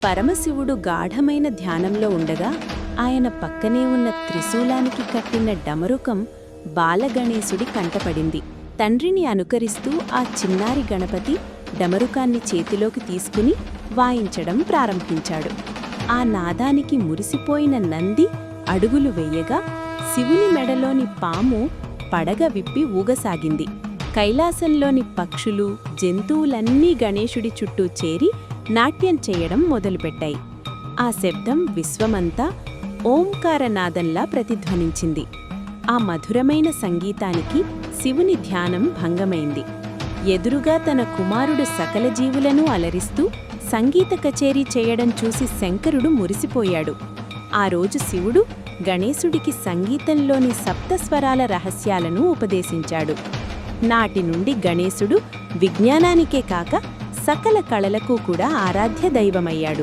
పరమశివుడు గాఢమైన ధ్యానంలో ఉండగా ఆయన పక్కనే ఉన్న త్రిశూలానికి కట్టిన డమరుకం బాలగణేశుడి కంటపడింది. తండ్రిని అనుకరిస్తూ ఆ చిన్నారి గణపతి డమరుకాన్ని చేతిలోకి తీసుకుని వాయించడం ప్రారంభించాడు. ఆ నాదానికి మురిసిపోయిన నంది అడుగులు వెయ్యగా శివుని మెడలోని పాము పడగ విప్పి ఊగసాగింది. కైలాసంలోని పక్షులు, జంతువులన్నీ గణేశుడి చుట్టూ చేరి నాట్యం చేయడం మొదలుపెట్టాయి. ఆ శబ్దం విశ్వమంతా ఓంకారనాదంలా ప్రతిధ్వనించింది. ఆ మధురమైన సంగీతానికి శివుని ధ్యానం భంగమైంది. ఎదురుగా తన కుమారుడు సకల జీవులను అలరిస్తూ సంగీత కచేరీ చేయడం చూసి శంకరుడు మురిసిపోయాడు. ఆ రోజు శివుడు గణేశుడికి సంగీతంలోని సప్తస్వరాల రహస్యాలను ఉపదేశించాడు. నాటి నుండి గణేశుడు విజ్ఞానానికే కాక సకల కళలకు కూడా ఆరాధ్య దైవమయ్యాడు.